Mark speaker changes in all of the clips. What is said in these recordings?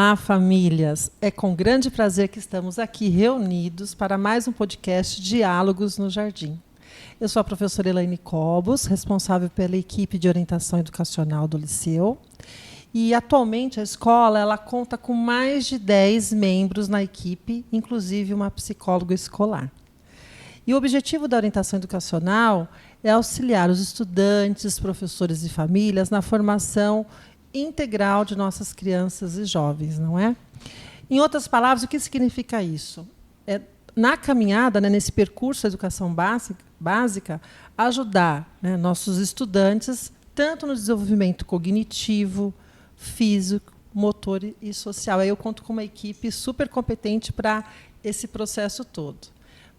Speaker 1: Olá, famílias! É com grande prazer que estamos aqui reunidos para mais um podcast Diálogos no Jardim. Eu sou a professora Elaine Cobos, responsável pela equipe de orientação educacional do Liceu. E, atualmente, a escola ela conta com mais de 10 membros na equipe, inclusive uma psicóloga escolar. E o objetivo da orientação educacional é auxiliar os estudantes, professores e famílias na formação integral de nossas crianças e jovens, não é? Em outras palavras, o que significa isso? Na caminhada, nesse percurso da educação básica, ajudar nossos estudantes tanto no desenvolvimento cognitivo, físico, motor e social. Aí eu conto com uma equipe super competente para esse processo todo.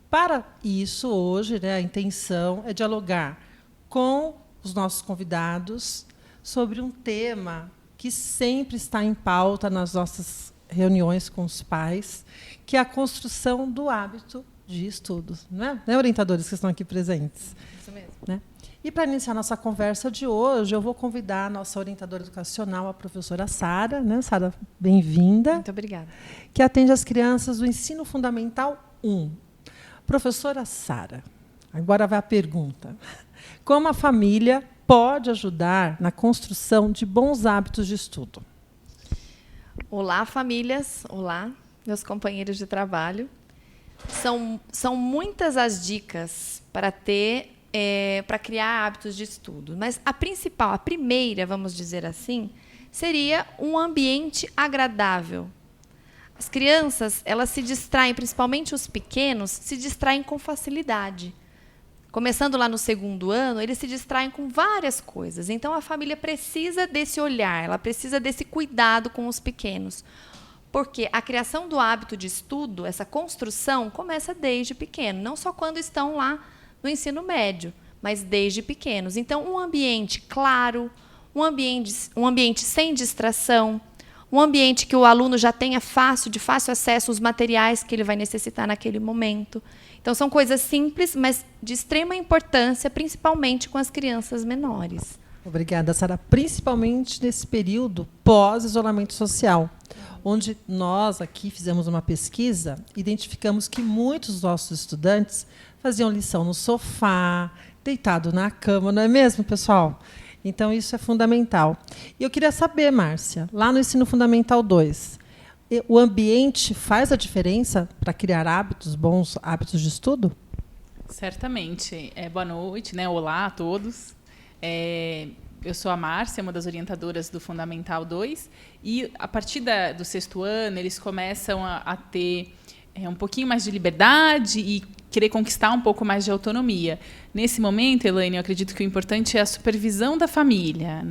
Speaker 1: Para isso, hoje, a intenção é dialogar com os nossos convidados sobre um tema que sempre está em pauta nas nossas reuniões com os pais, que é a construção do hábito de estudos. Não é, orientadores que estão aqui presentes?
Speaker 2: Isso mesmo.
Speaker 1: Né? E, para iniciar nossa conversa de hoje, eu vou convidar a nossa orientadora educacional, a professora Sara. Sara, bem-vinda.
Speaker 2: Muito obrigada.
Speaker 1: Que atende as crianças do Ensino Fundamental 1. Professora Sara, agora vai a pergunta. Como a família pode ajudar na construção de bons hábitos de estudo?
Speaker 2: Olá, famílias. Olá, meus companheiros de trabalho. São muitas as dicas para criar hábitos de estudo. Mas a primeira, vamos dizer assim, seria um ambiente agradável. As crianças, elas se distraem, principalmente os pequenos, se distraem com facilidade. Começando lá no 2º ano, eles se distraem com várias coisas. Então, a família precisa desse olhar, ela precisa desse cuidado com os pequenos. Porque a criação do hábito de estudo, essa construção, começa desde pequeno. Não só quando estão lá no ensino médio, mas desde pequenos. Então, um ambiente claro, um ambiente sem distração, um ambiente que o aluno já tenha de fácil acesso aos materiais que ele vai necessitar naquele momento. Então, são coisas simples, mas de extrema importância, principalmente com as crianças menores.
Speaker 1: Obrigada, Sara. Principalmente nesse período pós-isolamento social, onde nós aqui fizemos uma pesquisa, identificamos que muitos dos nossos estudantes faziam lição no sofá, deitado na cama, não é mesmo, pessoal? Então, isso é fundamental. E eu queria saber, Márcia, lá no Ensino Fundamental 2, o ambiente faz a diferença para criar bons hábitos de estudo?
Speaker 3: Certamente. Boa noite, Olá a todos. Eu sou a Márcia, uma das orientadoras do Fundamental 2, e a partir do 6º ano eles começam a ter um pouquinho mais de liberdade e querer conquistar um pouco mais de autonomia. Nesse momento, Elaine, eu acredito que o importante é a supervisão da família,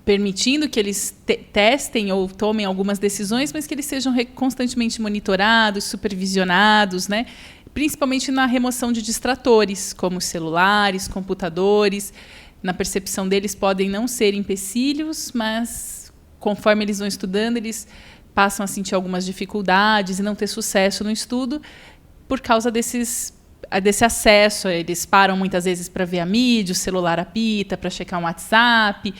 Speaker 3: permitindo que eles testem ou tomem algumas decisões, mas que eles sejam constantemente monitorados, supervisionados, principalmente na remoção de distratores, como celulares, computadores. Na percepção deles, podem não ser empecilhos, mas, conforme eles vão estudando, eles passam a sentir algumas dificuldades e não ter sucesso no estudo por causa desse acesso. Eles param muitas vezes para ver a mídia, o celular apita, para checar um WhatsApp.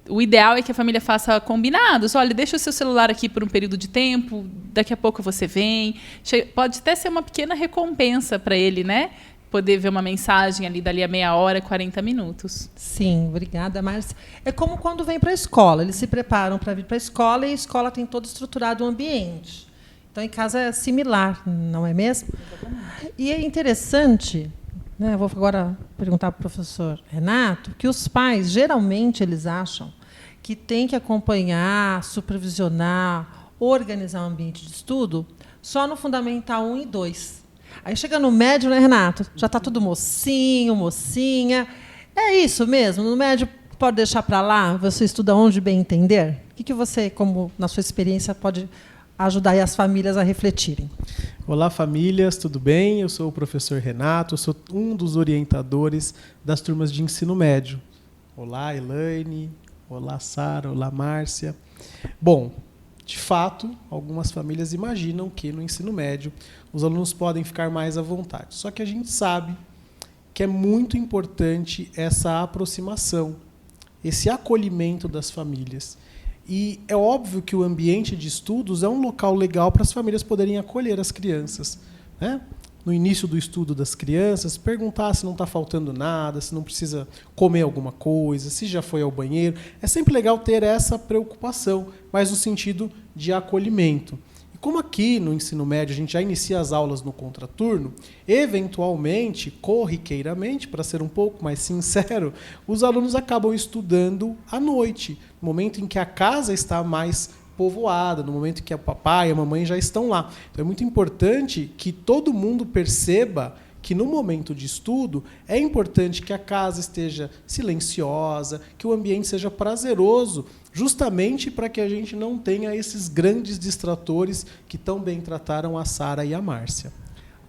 Speaker 3: O ideal é que a família faça combinados. Olha, deixa o seu celular aqui por um período de tempo, daqui a pouco você vem. Pode até ser uma pequena recompensa para ele, poder ver uma mensagem ali dali a meia hora, 40 minutos.
Speaker 1: Sim, obrigada, Márcia. É como quando vem para a escola. Eles se preparam para vir para a escola e a escola tem todo estruturado o ambiente. Então, em casa é similar, não é mesmo? Exatamente. E é interessante, eu vou agora perguntar para o professor Renato, que os pais, geralmente, eles acham que tem que acompanhar, supervisionar, organizar o ambiente de estudo só no Fundamental 1 e 2. Aí chega no médio, Renato? Já está tudo mocinho, mocinha. É isso mesmo? No médio, pode deixar para lá? Você estuda onde bem entender? O que você, como na sua experiência, pode ajudar as famílias a refletirem?
Speaker 4: Olá, famílias, tudo bem? Eu sou o professor Renato, eu sou um dos orientadores das turmas de ensino médio. Olá, Elaine. Olá, Sara. Olá, Márcia. Bom, de fato, algumas famílias imaginam que no ensino médio os alunos podem ficar mais à vontade. Só que a gente sabe que é muito importante essa aproximação, esse acolhimento das famílias. E é óbvio que o ambiente de estudos é um local legal para as famílias poderem acolher as crianças, né? No início do estudo das crianças, perguntar se não está faltando nada, se não precisa comer alguma coisa, se já foi ao banheiro. É sempre legal ter essa preocupação, mas no sentido de acolhimento. E como aqui no ensino médio a gente já inicia as aulas no contraturno, eventualmente, corriqueiramente, para ser um pouco mais sincero, os alunos acabam estudando à noite, no momento em que a casa está mais povoada, no momento que o papai e a mamãe já estão lá. Então é muito importante que todo mundo perceba que no momento de estudo é importante que a casa esteja silenciosa, que o ambiente seja prazeroso, justamente para que a gente não tenha esses grandes distratores que tão bem trataram a Sara e a Márcia.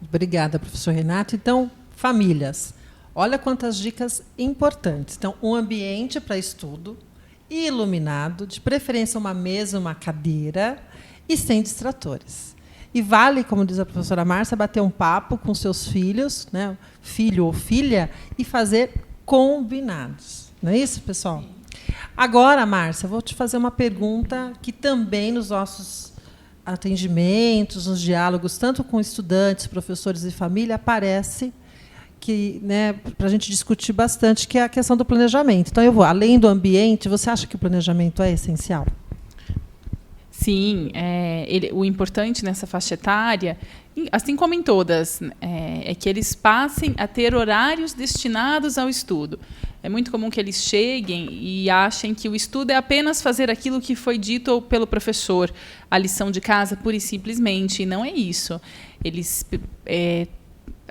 Speaker 1: Obrigada, professor Renato. Então, famílias, olha quantas dicas importantes. Então, um ambiente para estudo, iluminado, de preferência uma mesa, uma cadeira e sem distratores. E vale, como diz a professora Márcia, bater um papo com seus filhos, né, filho ou filha, e fazer combinados. Não é isso, pessoal? Agora, Márcia, vou te fazer uma pergunta que também nos nossos atendimentos, nos diálogos, tanto com estudantes, professores e família, aparece que, né, para a gente discutir bastante, que é a questão do planejamento. Então, eu vou, além do ambiente, você acha que o planejamento é essencial?
Speaker 3: Sim, o importante nessa faixa etária, assim como em todas, é que eles passem a ter horários destinados ao estudo. É muito comum que eles cheguem e achem que o estudo é apenas fazer aquilo que foi dito pelo professor, a lição de casa, pura e simplesmente, e não é isso.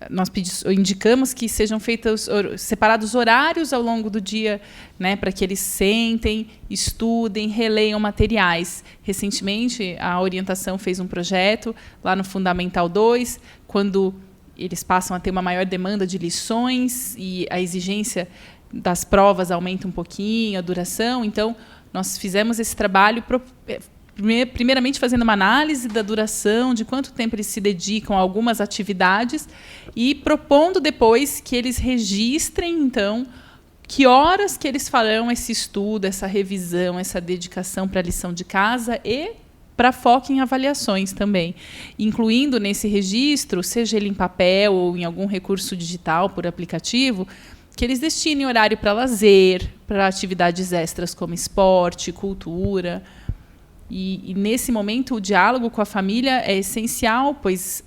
Speaker 3: Nós indicamos que sejam feitos separados horários ao longo do dia, né, para que eles sentem, estudem, releiam materiais. Recentemente, a orientação fez um projeto lá no Fundamental 2, quando eles passam a ter uma maior demanda de lições e a exigência das provas aumenta um pouquinho, a duração. Então, nós fizemos esse trabalho primeiramente fazendo uma análise da duração, de quanto tempo eles se dedicam a algumas atividades e propondo depois que eles registrem, então, que horas que eles farão esse estudo, essa revisão, essa dedicação para a lição de casa e para foco em avaliações também, incluindo nesse registro, seja ele em papel ou em algum recurso digital por aplicativo, que eles destinem horário para lazer, para atividades extras como esporte, cultura. E, nesse momento, o diálogo com a família é essencial, pois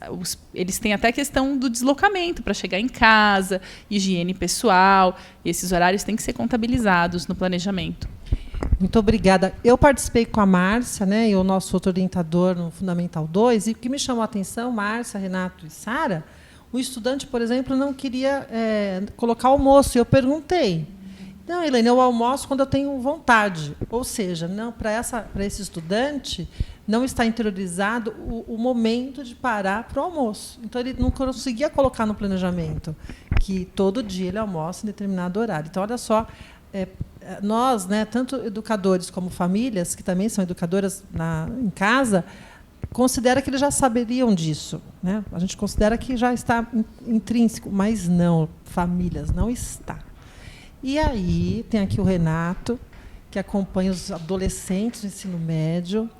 Speaker 3: eles têm até a questão do deslocamento para chegar em casa, higiene pessoal, e esses horários têm que ser contabilizados no planejamento.
Speaker 1: Muito obrigada. Eu participei com a Márcia, né, e o nosso outro orientador no Fundamental 2, e o que me chamou a atenção, Márcia, Renato e Sara, o estudante, por exemplo, não queria colocar almoço, e eu perguntei. Não, Elaine, eu almoço quando eu tenho vontade. Ou seja, para esse estudante, não está interiorizado o momento de parar para o almoço. Então, ele não conseguia colocar no planejamento que todo dia ele almoça em determinado horário. Então, olha só, nós, né, tanto educadores como famílias, que também são educadoras em casa, considera que eles já saberiam disso, né? A gente considera que já está intrínseco, mas não, famílias, não está. E aí tem aqui o Renato, que acompanha os adolescentes do ensino médio.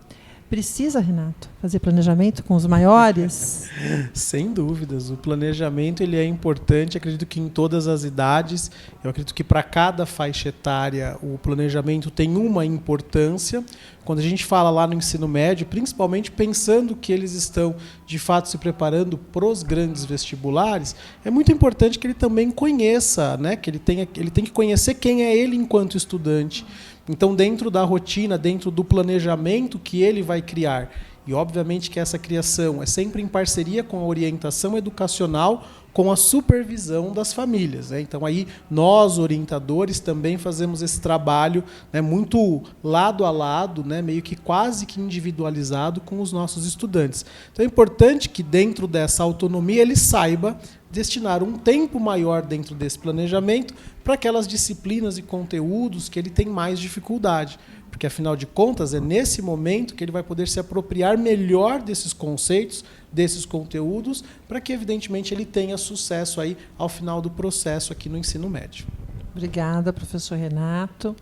Speaker 1: Precisa, Renato, fazer planejamento com os maiores?
Speaker 4: Sem dúvidas. O planejamento ele é importante, acredito que em todas as idades. Eu acredito que para cada faixa etária o planejamento tem uma importância. Quando a gente fala lá no ensino médio, principalmente pensando que eles estão, de fato, se preparando para os grandes vestibulares, é muito importante que ele também conheça, né? Que ele tem que conhecer quem é ele enquanto estudante. Então, dentro da rotina, dentro do planejamento que ele vai criar, e obviamente que essa criação é sempre em parceria com a orientação educacional, com a supervisão das famílias, né? Então, aí nós, orientadores, também fazemos esse trabalho, né, muito lado a lado, né, meio que quase que individualizado com os nossos estudantes. Então, é importante que, dentro dessa autonomia, ele saiba destinar um tempo maior dentro desse planejamento para aquelas disciplinas e conteúdos que ele tem mais dificuldade. Porque, afinal de contas, é nesse momento que ele vai poder se apropriar melhor desses conceitos, desses conteúdos, para que, evidentemente, ele tenha sucesso aí ao final do processo aqui no ensino médio.
Speaker 1: Obrigada, professor Renato.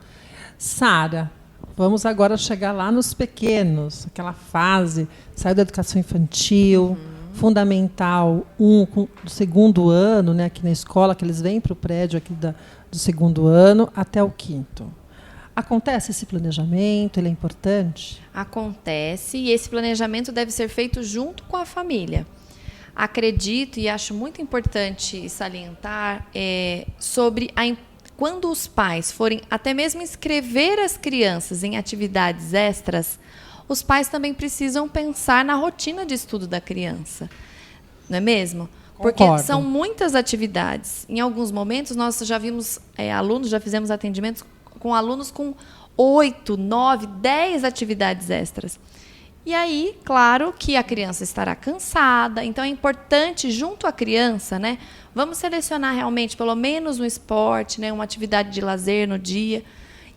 Speaker 1: Sara, vamos agora chegar lá nos pequenos, aquela fase, saiu da educação infantil, fundamental 1, do segundo ano, né, aqui na escola, que eles vêm para o prédio aqui do segundo ano até o 5º. Acontece esse planejamento? Ele é importante?
Speaker 2: Acontece, e esse planejamento deve ser feito junto com a família. Acredito e acho muito importante salientar sobre quando os pais forem até mesmo inscrever as crianças em atividades extras, os pais também precisam pensar na rotina de estudo da criança. Não é mesmo? Porque
Speaker 1: Concordo.
Speaker 2: são muitas atividades. Em alguns momentos, nós já vimos alunos, já fizemos atendimentos com alunos com 8, 9, 10 atividades extras. E aí, claro que a criança estará cansada, então é importante, junto à criança, né, vamos selecionar realmente pelo menos um esporte, né, uma atividade de lazer no dia,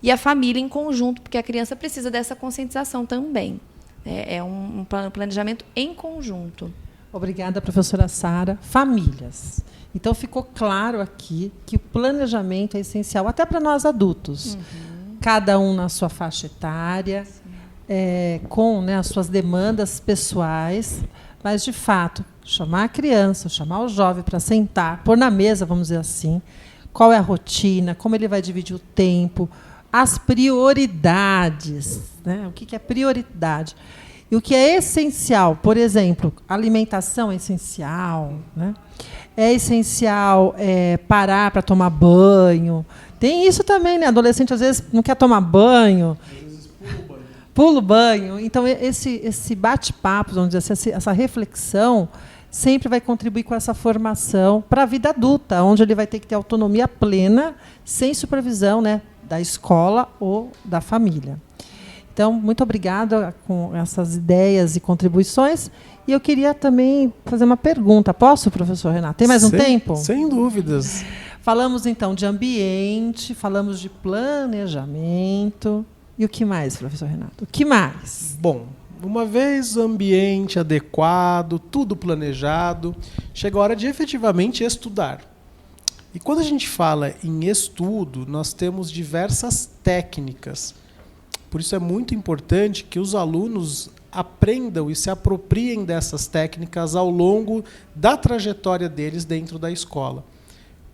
Speaker 2: e a família em conjunto, porque a criança precisa dessa conscientização também. É um planejamento em conjunto.
Speaker 1: Obrigada, professora Sara. Famílias. Então, ficou claro aqui que o planejamento é essencial, até para nós adultos. Cada um na sua faixa etária, com, né, as suas demandas pessoais, mas, de fato, chamar a criança, chamar o jovem para sentar, pôr na mesa, vamos dizer assim, qual é a rotina, como ele vai dividir o tempo, as prioridades, né? O que é prioridade? E o que é essencial, por exemplo, alimentação é essencial, né? É essencial parar para tomar banho. Tem isso também, né? Adolescente às vezes não quer tomar banho.
Speaker 4: Às vezes
Speaker 1: Pula o banho. Então, esse bate-papo, vamos dizer assim, essa reflexão, sempre vai contribuir com essa formação para a vida adulta, onde ele vai ter que ter autonomia plena, sem supervisão, né, da escola ou da família. Então, muito obrigada com essas ideias e contribuições. E eu queria também fazer uma pergunta. Posso, professor Renato? Tem mais um tempo?
Speaker 4: Sem dúvidas.
Speaker 1: Falamos, então, de ambiente, falamos de planejamento. E o que mais, professor Renato? O que mais?
Speaker 4: Bom, uma vez o ambiente adequado, tudo planejado, chega a hora de efetivamente estudar. E quando a gente fala em estudo, nós temos diversas técnicas. Por isso é muito importante que os alunos aprendam e se apropriem dessas técnicas ao longo da trajetória deles dentro da escola.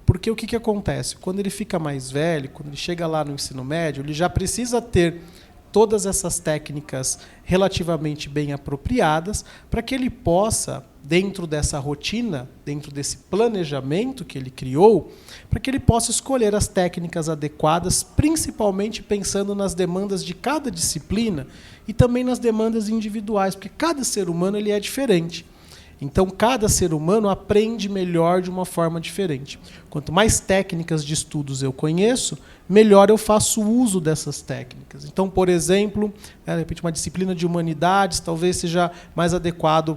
Speaker 4: Porque o que acontece? Quando ele fica mais velho, quando ele chega lá no ensino médio, ele já precisa ter todas essas técnicas relativamente bem apropriadas para que ele possa, dentro dessa rotina, dentro desse planejamento que ele criou, para que ele possa escolher as técnicas adequadas, principalmente pensando nas demandas de cada disciplina e também nas demandas individuais, porque cada ser humano ele é diferente. Então, cada ser humano aprende melhor de uma forma diferente. Quanto mais técnicas de estudos eu conheço, melhor eu faço uso dessas técnicas. Então, por exemplo, de repente uma disciplina de humanidades talvez seja mais adequado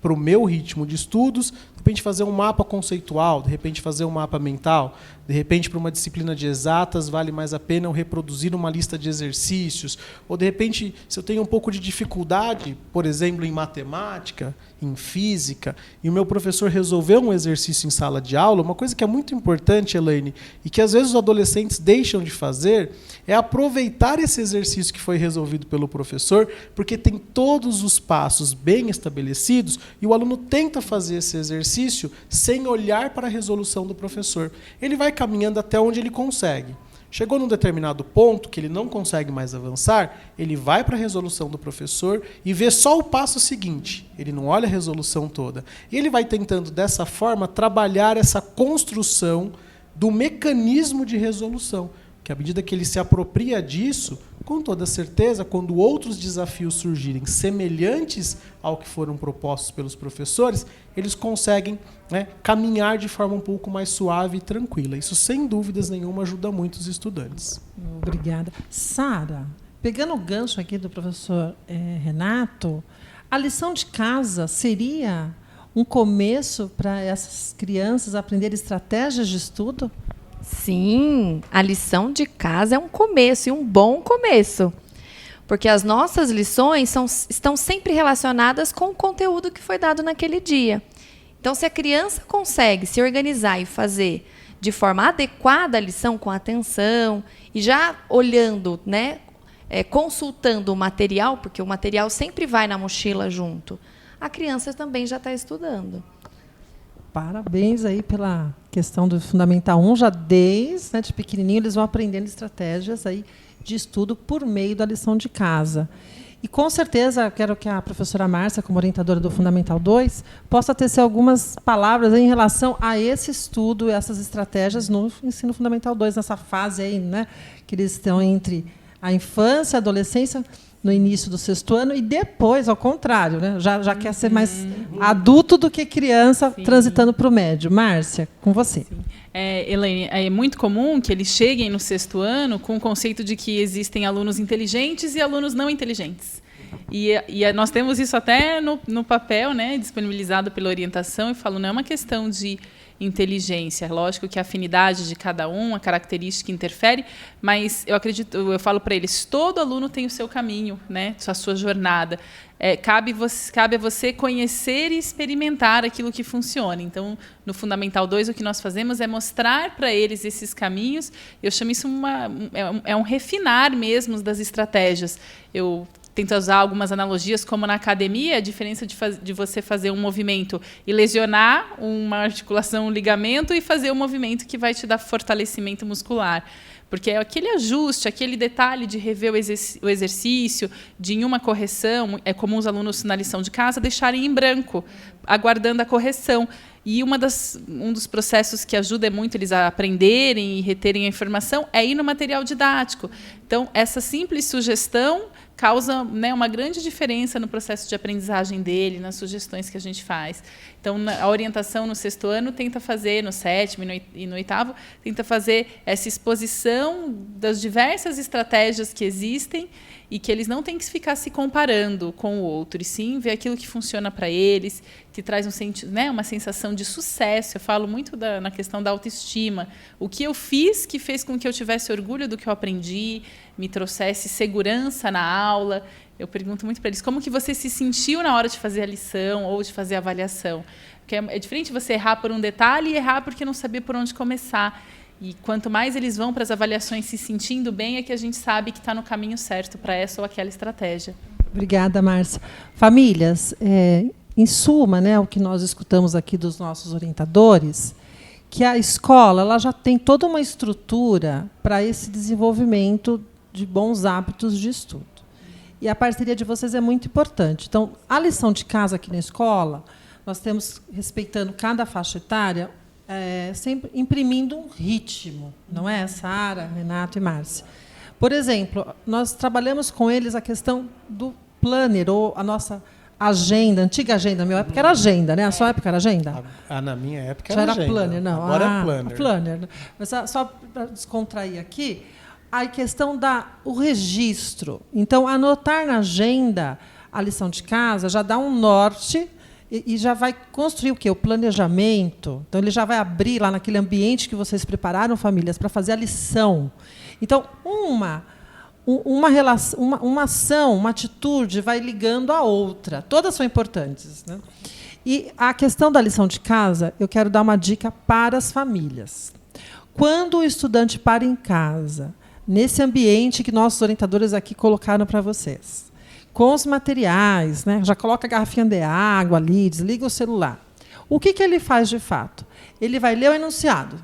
Speaker 4: para o meu ritmo de estudos, de repente fazer um mapa conceitual, de repente fazer um mapa mental, de repente para uma disciplina de exatas vale mais a pena eu reproduzir uma lista de exercícios, ou de repente se eu tenho um pouco de dificuldade, por exemplo, em matemática, em física, e o meu professor resolveu um exercício em sala de aula, uma coisa que é muito importante, Elaine, e que às vezes os adolescentes deixam de fazer, é aproveitar esse exercício que foi resolvido pelo professor, porque tem todos os passos bem estabelecidos, e o aluno tenta fazer esse exercício sem olhar para a resolução do professor. Ele vai caminhando até onde ele consegue. Chegou num determinado ponto que ele não consegue mais avançar, ele vai para a resolução do professor e vê só o passo seguinte. Ele não olha a resolução toda. E ele vai tentando, dessa forma, trabalhar essa construção do mecanismo de resolução. Que à medida que ele se apropria disso, com toda certeza, quando outros desafios surgirem semelhantes ao que foram propostos pelos professores, eles conseguem, né, caminhar de forma um pouco mais suave e tranquila. Isso, sem dúvidas nenhuma, ajuda muito os estudantes.
Speaker 1: Obrigada. Sara, pegando o gancho aqui do professor Renato, a lição de casa seria um começo para essas crianças aprenderem estratégias de estudo?
Speaker 2: Sim, a lição de casa é um começo, e um bom começo. Porque as nossas lições estão sempre relacionadas com o conteúdo que foi dado naquele dia. Então, se a criança consegue se organizar e fazer de forma adequada a lição, com atenção, e já olhando, né, consultando o material, porque o material sempre vai na mochila junto, a criança também já está estudando.
Speaker 1: Parabéns aí pela questão do Fundamental 1, já desde, né, de pequenininho eles vão aprendendo estratégias aí de estudo por meio da lição de casa. E, com certeza, eu quero que a professora Márcia, como orientadora do Fundamental 2, possa tecer algumas palavras em relação a esse estudo, essas estratégias no ensino Fundamental 2, nessa fase aí, né, que eles estão entre a infância, a adolescência, no início do 6º ano, e depois, ao contrário, né, já quer ser mais adulto do que criança, sim, transitando para o médio. Márcia, com você. Sim.
Speaker 3: Elaine, é muito comum que eles cheguem no 6º ano com o conceito de que existem alunos inteligentes e alunos não inteligentes. E nós temos isso até no papel, né, disponibilizado pela orientação, e falo, não é uma questão de inteligência. Lógico que a afinidade de cada um, a característica interfere, mas eu falo para eles, todo aluno tem o seu caminho, né, a sua jornada. Cabe a você conhecer e experimentar aquilo que funciona. Então, no Fundamental 2, o que nós fazemos é mostrar para eles esses caminhos. Eu chamo isso um refinar mesmo das estratégias. Eu tento usar algumas analogias, como na academia, a diferença de você fazer um movimento e lesionar uma articulação, um ligamento, e fazer um movimento que vai te dar fortalecimento muscular. Porque é aquele ajuste, aquele detalhe de rever o exercício, de em uma correção, é comum os alunos na lição de casa deixarem em branco, aguardando a correção. E um dos processos que ajuda muito eles a aprenderem e reterem a informação é ir no material didático. Então, essa simples sugestão causa, né, uma grande diferença no processo de aprendizagem dele, nas sugestões que a gente faz. Então, a orientação no 6º ano tenta fazer, no 7º e no 8º, tenta fazer essa exposição das diversas estratégias que existem e que eles não têm que ficar se comparando com o outro, e sim ver aquilo que funciona para eles, que traz uma sensação de sucesso. Eu falo muito na questão da autoestima. O que eu fiz que fez com que eu tivesse orgulho do que eu aprendi, me trouxesse segurança na aula. Eu pergunto muito para eles, como que você se sentiu na hora de fazer a lição ou de fazer a avaliação? Porque é diferente você errar por um detalhe e errar porque não sabia por onde começar. E quanto mais eles vão para as avaliações se sentindo bem, é que a gente sabe que está no caminho certo para essa ou aquela estratégia.
Speaker 1: Obrigada, Márcia. Famílias, em suma, né, o que nós escutamos aqui dos nossos orientadores, que a escola ela já tem toda uma estrutura para esse desenvolvimento de bons hábitos de estudo. E a parceria de vocês é muito importante. Então, a lição de casa aqui na escola, nós temos, respeitando cada faixa etária, sempre imprimindo um ritmo, não é, Sara, Renato e Márcia? Por exemplo, nós trabalhamos com eles a questão do planner, ou a nossa agenda, antiga agenda, na minha época era agenda, né? A sua época era agenda?
Speaker 4: Na minha época
Speaker 1: já
Speaker 4: era
Speaker 1: agenda. Planner, não.
Speaker 4: Agora é planner.
Speaker 1: Planner. Mas só para descontrair aqui, a questão do registro. Então, anotar na agenda a lição de casa já dá um norte e já vai construir o quê? O planejamento. Então, ele já vai abrir lá naquele ambiente que vocês prepararam, famílias, para fazer a lição. Então, uma ação, uma atitude vai ligando a outra. Todas são importantes, né? E a questão da lição de casa, eu quero dar uma dica para as famílias. Quando o estudante para em casa, nesse ambiente que nossos orientadores aqui colocaram para vocês, com os materiais, né? Já coloca a garrafinha de água ali, desliga o celular. O que ele faz de fato? Ele vai ler o enunciado.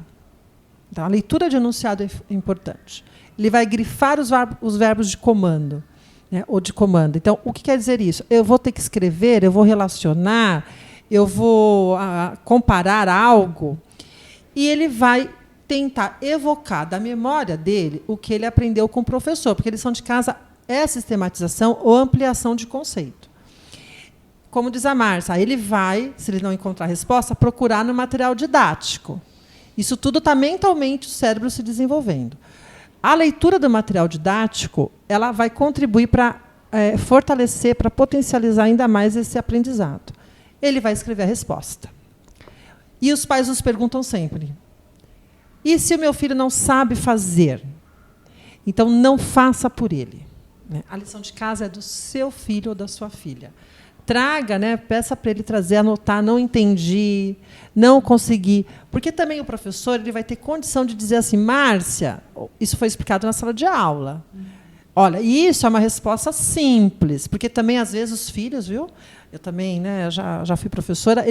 Speaker 1: Então, a leitura de enunciado é importante. Ele vai grifar os verbos de comando, né? Ou de comando. Então, o que quer dizer isso? Eu vou ter que escrever, eu vou relacionar, eu vou comparar algo, e ele vai tentar evocar da memória dele o que ele aprendeu com o professor, porque a lição de casa é sistematização ou ampliação de conceito. Como diz a Márcia, ele vai, se ele não encontrar a resposta, procurar no material didático. Isso tudo está mentalmente o cérebro se desenvolvendo. A leitura do material didático ela vai contribuir para fortalecer, para potencializar ainda mais esse aprendizado. Ele vai escrever a resposta. E os pais nos perguntam sempre, e se o meu filho não sabe fazer? Então, não faça por ele. A lição de casa é do seu filho ou da sua filha. Traga, né, peça para ele trazer, anotar, não entendi, não consegui. Porque também o professor ele vai ter condição de dizer assim, Márcia, isso foi explicado na sala de aula. Olha, isso é uma resposta simples, porque também, às vezes, os filhos, viu? Eu também, né, já fui professora,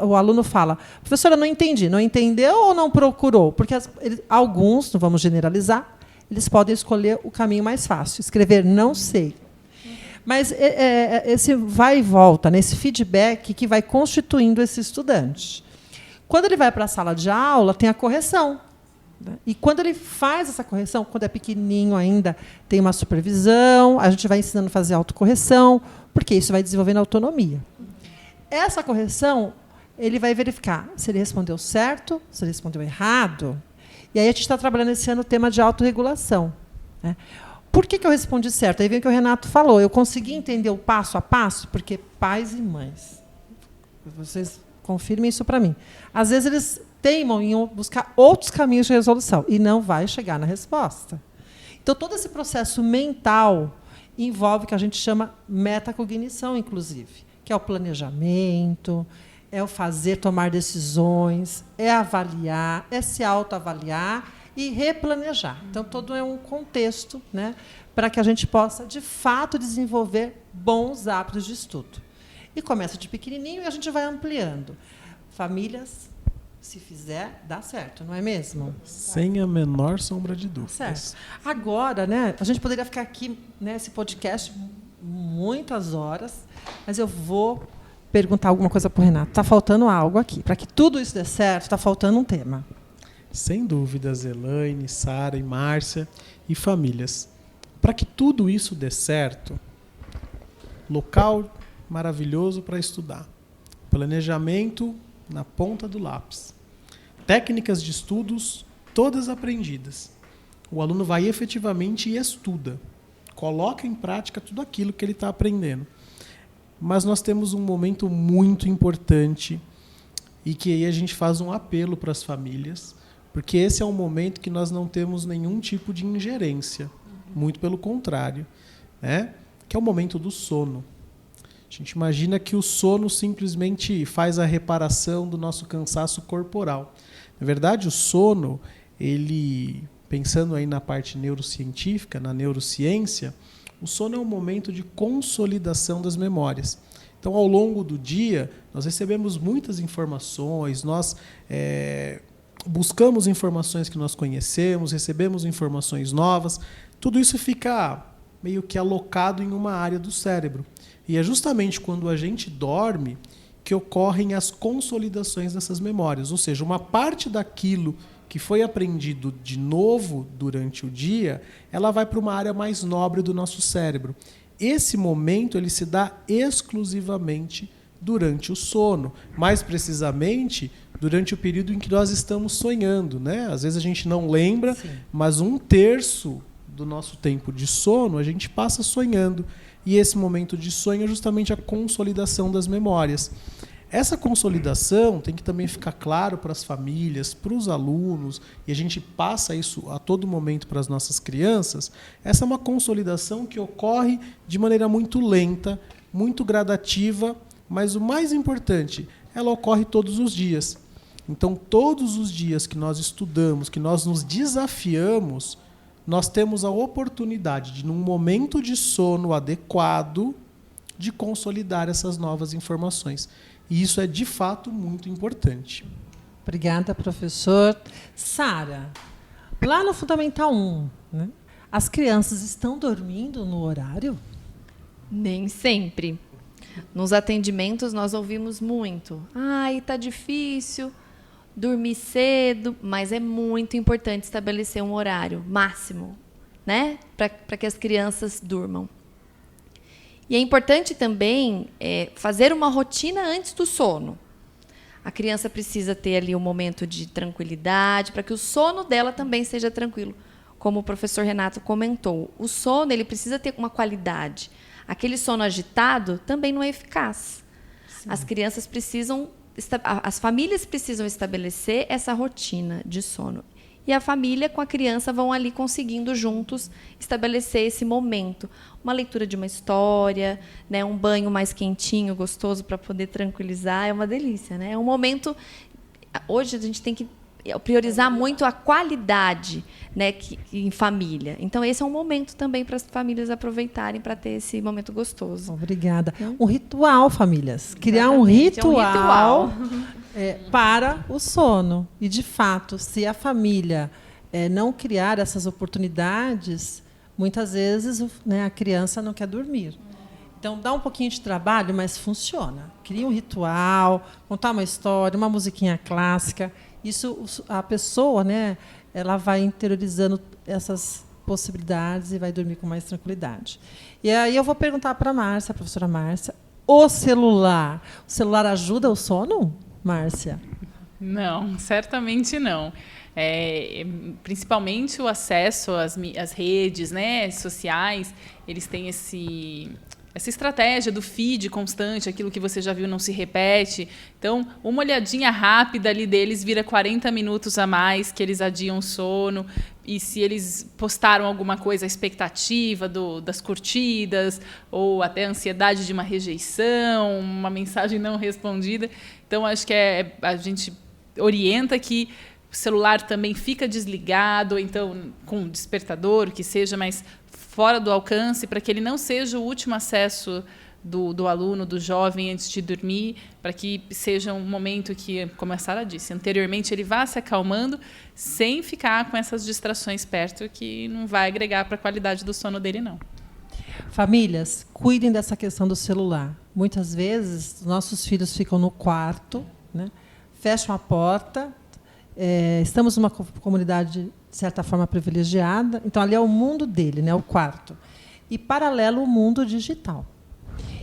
Speaker 1: o aluno fala, professora, não entendi. Não entendeu ou não procurou? Porque alguns, não vamos generalizar, eles podem escolher o caminho mais fácil, escrever não sei. Mas esse vai e volta, esse feedback que vai constituindo esse estudante. Quando ele vai para a sala de aula, tem a correção. E quando ele faz essa correção, quando é pequenininho ainda, tem uma supervisão, a gente vai ensinando a fazer autocorreção, porque isso vai desenvolvendo autonomia. Essa correção, ele vai verificar se ele respondeu certo, se ele respondeu errado. E aí a gente está trabalhando esse ano o tema de autorregulação, né? Por que eu respondi certo? Aí vem o que o Renato falou. Eu consegui entender o passo a passo, porque pais e mães, vocês confirmem isso para mim, às vezes eles teimam em buscar outros caminhos de resolução e não vai chegar na resposta. Então, todo esse processo mental envolve o que a gente chama metacognição, inclusive, que é o planejamento, é o fazer, tomar decisões, é avaliar, é se autoavaliar e replanejar. Então, todo é um contexto, né, para que a gente possa, de fato, desenvolver bons hábitos de estudo. E começa de pequenininho e a gente vai ampliando. Famílias, se fizer, dá certo, não é mesmo?
Speaker 4: Sem a menor sombra de dúvidas.
Speaker 1: Certo. Agora, né, a gente poderia ficar aqui nesse podcast muitas horas, mas eu vou perguntar alguma coisa para o Renato. Está faltando algo aqui. Para que tudo isso dê certo, está faltando um tema.
Speaker 4: Sem dúvidas, Elaine, Sara e Márcia e famílias. Para que tudo isso dê certo, local maravilhoso para estudar. Planejamento na ponta do lápis. Técnicas de estudos todas aprendidas. O aluno vai efetivamente e estuda. Coloca em prática tudo aquilo que ele está aprendendo. Mas nós temos um momento muito importante e que aí a gente faz um apelo para as famílias, porque esse é um momento que nós não temos nenhum tipo de ingerência, muito pelo contrário, né? Que é o momento do sono. A gente imagina que o sono simplesmente faz a reparação do nosso cansaço corporal. Na verdade, o sono, ele, pensando aí na parte neurocientífica, na neurociência, o sono é um momento de consolidação das memórias. Então, ao longo do dia, nós recebemos muitas informações, nós buscamos informações que nós conhecemos, recebemos informações novas, tudo isso fica meio que alocado em uma área do cérebro. E é justamente quando a gente dorme que ocorrem as consolidações dessas memórias. Ou seja, uma parte daquilo que foi aprendido de novo durante o dia, ela vai para uma área mais nobre do nosso cérebro. Esse momento ele se dá exclusivamente durante o sono. Mais precisamente, durante o período em que nós estamos sonhando, né? Às vezes a gente não lembra, sim, mas 1/3 do nosso tempo de sono a gente passa sonhando. E esse momento de sonho é justamente a consolidação das memórias. Essa consolidação tem que também ficar claro para as famílias, para os alunos, e a gente passa isso a todo momento para as nossas crianças. Essa é uma consolidação que ocorre de maneira muito lenta, muito gradativa, mas o mais importante, ela ocorre todos os dias. Então, todos os dias que nós estudamos, que nós nos desafiamos, nós temos a oportunidade de, num momento de sono adequado, de consolidar essas novas informações. E isso é, de fato, muito importante.
Speaker 1: Obrigada, professor. Sara, lá no Fundamental 1, né, as crianças estão dormindo no horário?
Speaker 2: Nem sempre. Nos atendimentos, nós ouvimos muito. Ai, está difícil dormir cedo, mas é muito importante estabelecer um horário máximo, né, para que as crianças durmam. E é importante também fazer uma rotina antes do sono. A criança precisa ter ali um momento de tranquilidade, para que o sono dela também seja tranquilo. Como o professor Renato comentou, o sono ele precisa ter uma qualidade. Aquele sono agitado também não é eficaz. Sim. As famílias precisam estabelecer essa rotina de sono. E a família com a criança vão ali conseguindo juntos estabelecer esse momento. Uma leitura de uma história, né, um banho mais quentinho, gostoso, para poder tranquilizar. É uma delícia, né? É um momento... Hoje a gente tem que priorizar muito a qualidade, né, em família. Então, esse é um momento também para as famílias aproveitarem para ter esse momento gostoso.
Speaker 1: Obrigada. Um ritual, famílias. Criar um
Speaker 2: Exatamente,
Speaker 1: ritual, para o sono. E, de fato, se a família não criar essas oportunidades, muitas vezes, né, a criança não quer dormir. Então, dá um pouquinho de trabalho, mas funciona. Cria um ritual, contar uma história, uma musiquinha clássica. Isso, a pessoa, né, ela vai interiorizando essas possibilidades e vai dormir com mais tranquilidade. E aí eu vou perguntar para a professora Márcia, o celular ajuda o sono, Márcia?
Speaker 3: Não, certamente não. Principalmente o acesso às redes, né, sociais, eles têm essa estratégia do feed constante, aquilo que você já viu não se repete. Então, uma olhadinha rápida ali deles vira 40 minutos a mais que eles adiam o sono. E se eles postaram alguma coisa, a expectativa das curtidas, ou até a ansiedade de uma rejeição, uma mensagem não respondida. Então, acho que a gente orienta que o celular também fica desligado, ou então com despertador, que seja mais fora do alcance, para que ele não seja o último acesso do aluno, do jovem, antes de dormir, para que seja um momento que, como a Sara disse anteriormente, ele vá se acalmando sem ficar com essas distrações perto, que não vai agregar para a qualidade do sono dele, não.
Speaker 1: Famílias, cuidem dessa questão do celular. Muitas vezes, nossos filhos ficam no quarto, né, fecham a porta, estamos numa comunidade, de certa forma, privilegiada, então ali é o mundo dele, né, o quarto. E, paralelo, o mundo digital.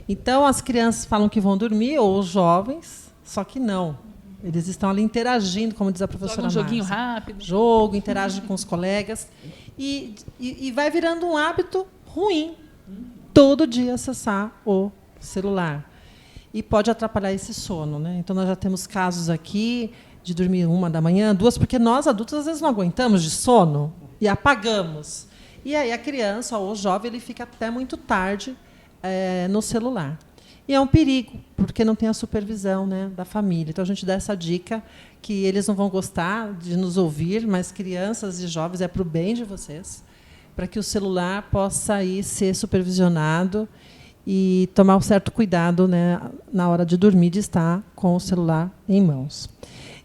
Speaker 1: Então, as crianças falam que vão dormir, ou os jovens, só que não. Eles estão ali interagindo, como diz a professora Márcia.
Speaker 3: Joguinho rápido.
Speaker 1: Jogo, interagem com os colegas. E vai virando um hábito ruim, todo dia acessar o celular. E pode atrapalhar esse sono, né? Então, nós já temos casos aqui de dormir 1 da manhã, 2, porque nós, adultos, às vezes não aguentamos de sono e apagamos. E aí a criança ou o jovem ele fica até muito tarde no celular. E é um perigo, porque não tem a supervisão, né, da família. Então, a gente dá essa dica que eles não vão gostar de nos ouvir, mas crianças e jovens é para o bem de vocês, para que o celular possa aí ser supervisionado e tomar um certo cuidado, né, na hora de dormir, de estar com o celular em mãos.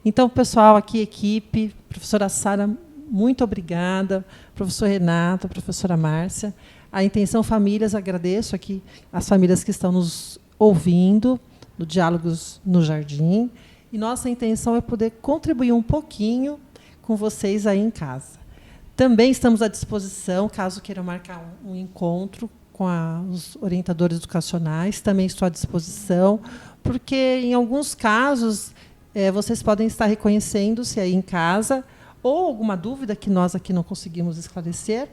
Speaker 1: Então, pessoal, aqui, equipe, professora Sara, muito obrigada, professor Renato, professora Márcia. A intenção famílias, agradeço aqui as famílias que estão nos ouvindo, no Diálogos no Jardim. E nossa intenção é poder contribuir um pouquinho com vocês aí em casa. Também estamos à disposição, caso queiram marcar um encontro com os orientadores educacionais, também estou à disposição, porque, em alguns casos, vocês podem estar reconhecendo-se aí em casa, ou alguma dúvida que nós aqui não conseguimos esclarecer,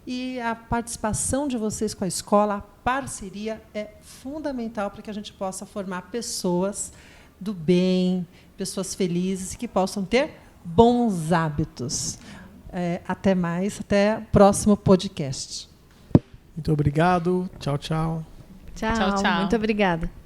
Speaker 1: e a participação de vocês com a escola, a parceria é fundamental para que a gente possa formar pessoas do bem, pessoas felizes, que possam ter bons hábitos. Até mais, até o próximo podcast.
Speaker 4: Muito obrigado. Tchau, tchau.
Speaker 2: Tchau,
Speaker 3: Tchau, tchau.
Speaker 2: Muito obrigada.